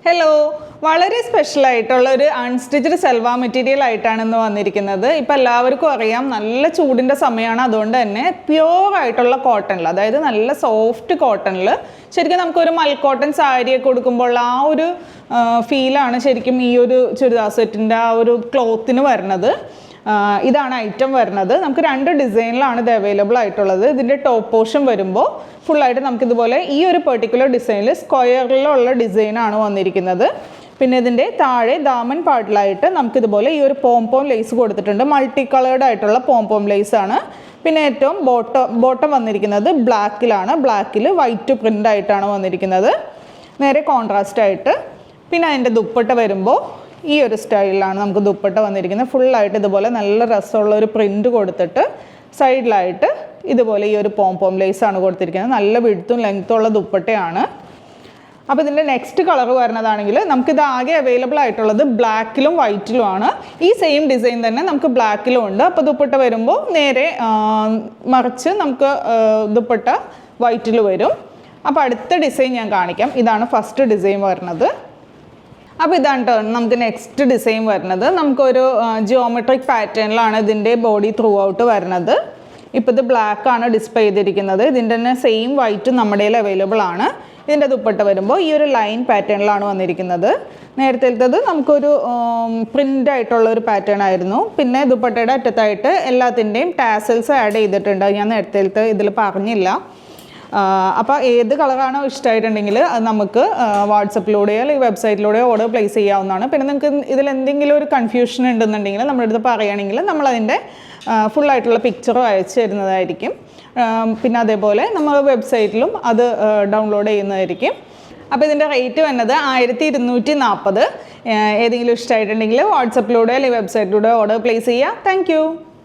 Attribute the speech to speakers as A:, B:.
A: Hello, വളരെ സ്പെഷ്യലായിട്ടുള്ള ഒരു unstitched സെൽവാ material ആയിട്ടാണ് ഇന്ന് വന്നിരിക്കുന്നത്. ഇപ്പം എല്ലാവർക്കും അറിയാം, നല്ല ചൂടിൻ്റെ സമയമാണ്. അതുകൊണ്ട് തന്നെ പ്യുവർ ആയിട്ടുള്ള കോട്ടണിൽ, അതായത് നല്ല സോഫ്റ്റ് കോട്ടണിൽ ശരിക്കും നമുക്കൊരു മൽക്കോട്ടൺ സാരിയൊക്കെ കൊടുക്കുമ്പോൾ ആ ഒരു ഫീലാണ് ശരിക്കും ഈ ഒരു ചുരിദാർ സെറ്റിൻ്റെ ആ ഒരു ക്ലോത്തിന് വരുന്നത്. ഇതാണ് ഐറ്റം വരുന്നത്. നമുക്ക് രണ്ട് ഡിസൈനിലാണ് ഇത് അവൈലബിൾ ആയിട്ടുള്ളത്. ഇതിൻ്റെ ടോപ്പ് പോർഷൻ വരുമ്പോൾ ഫുള്ളായിട്ട് നമുക്കിതുപോലെ ഈ ഒരു പെർട്ടിക്കുലർ ഡിസൈനിൽ സ്ക്വയറിലുള്ള ഡിസൈനാണ് വന്നിരിക്കുന്നത്. പിന്നെ ഇതിൻ്റെ താഴെ ദാമൻ പാർട്ടിലായിട്ട് നമുക്കിതുപോലെ ഈ ഒരു പോംപോം ലേസ് കൊടുത്തിട്ടുണ്ട്. മൾട്ടി കളേർഡ് ആയിട്ടുള്ള പോംപോം ലേസ് ആണ്. പിന്നെ ഏറ്റവും ബോട്ടം വന്നിരിക്കുന്നത് ബ്ലാക്കിലാണ്. ബ്ലാക്കിൽ വൈറ്റ് പ്രിൻ്റ് ആയിട്ടാണ് വന്നിരിക്കുന്നത്, നേരെ കോൺട്രാസ്റ്റ് ആയിട്ട്. പിന്നെ അതിൻ്റെ ദുപ്പട്ട വരുമ്പോൾ ഈ ഒരു സ്റ്റൈലിലാണ് നമുക്ക് ദുപ്പട്ട വന്നിരിക്കുന്നത്. ഫുള്ളായിട്ട് ഇതുപോലെ നല്ല രസമുള്ള ഒരു പ്രിൻ്റ് കൊടുത്തിട്ട് സൈഡിലായിട്ട് ഇതുപോലെ ഈ ഒരു പോംപോം ലേസാണ് കൊടുത്തിരിക്കുന്നത്. നല്ല വിഡ്ത്തും ലെങ്ത്തും ഉള്ള ദുപ്പട്ടയാണ്. അപ്പോൾ ഇതിൻ്റെ നെക്സ്റ്റ് കളർ വരുന്നതാണെങ്കിൽ നമുക്കിത് ആകെ അവൈലബിൾ ആയിട്ടുള്ളത് ബ്ലാക്കിലും വൈറ്റിലുമാണ്. ഈ സെയിം ഡിസൈൻ തന്നെ നമുക്ക് ബ്ലാക്കിലും ഉണ്ട്. അപ്പോൾ ദുപ്പട്ട വരുമ്പോൾ നേരെ മറിച്ച് നമുക്ക് ദുപ്പട്ട വൈറ്റിൽ വരും. അപ്പോൾ അടുത്ത ഡിസൈൻ ഞാൻ കാണിക്കാം. ഇതാണ് ഫസ്റ്റ് ഡിസൈൻ വരുന്നത്. അപ്പോൾ ഇതാണ് നമുക്ക് നെക്സ്റ്റ് ഡിസൈൻ വരുന്നത്. നമുക്കൊരു ജിയോമെട്രിക് പാറ്റേണിലാണ് ഇതിൻ്റെ ബോഡി ത്രൂ ഔട്ട് വരുന്നത്. ഇപ്പോൾ ഇത് ബ്ലാക്കാണ് ഡിസ്പ്ലേ ചെയ്തിരിക്കുന്നത്. ഇതിൻ്റെ തന്നെ സെയിം വൈറ്റ് നമ്മുടെ കയ്യിൽ അവൈലബിൾ ആണ്. ഇതിൻ്റെ ദുപ്പട്ട വരുമ്പോൾ ഈ ഒരു ലൈൻ പാറ്റേണിലാണ് വന്നിരിക്കുന്നത്. നേരത്തേത് നമുക്കൊരു പ്രിൻ്റ് ആയിട്ടുള്ള ഒരു പാറ്റേൺ ആയിരുന്നു. പിന്നെ ദുപ്പട്ടയുടെ അറ്റത്തായിട്ട് എല്ലാത്തിൻ്റെയും ടാസൽസ് ആഡ് ചെയ്തിട്ടുണ്ട്. ഞാൻ നേരത്തേത് ഇതിൽ പറഞ്ഞില്ല. അപ്പോൾ ഏത് കളറാണോ ഇഷ്ടമായിട്ടുണ്ടെങ്കിൽ അത് നമുക്ക് വാട്സപ്പിലൂടെയോ അല്ലെങ്കിൽ വെബ്സൈറ്റിലൂടെയോ ഓർഡർ പ്ലേസ് ചെയ്യാവുന്നതാണ്. പിന്നെ നിങ്ങൾക്ക് ഇതിലെന്തെങ്കിലും ഒരു കൺഫ്യൂഷൻ ഉണ്ടെന്നുണ്ടെങ്കിൽ നമ്മുടെ അടുത്ത് പറയുകയാണെങ്കിൽ നമ്മളതിൻ്റെ ഫുള്ളായിട്ടുള്ള പിക്ചറും അയച്ചു തരുന്നതായിരിക്കും. പിന്നെ അതേപോലെ നമ്മൾ വെബ്സൈറ്റിലും അത് ഡൗൺലോഡ് ചെയ്യുന്നതായിരിക്കും. അപ്പോൾ ഇതിൻ്റെ റേറ്റ് വന്നത് 1240. ഏതെങ്കിലും ഇഷ്ടമായിട്ടുണ്ടെങ്കിൽ വാട്സപ്പിലൂടെ അല്ലെങ്കിൽ വെബ്സൈറ്റിലൂടെ ഓർഡർ പ്ലേസ് ചെയ്യുക. താങ്ക്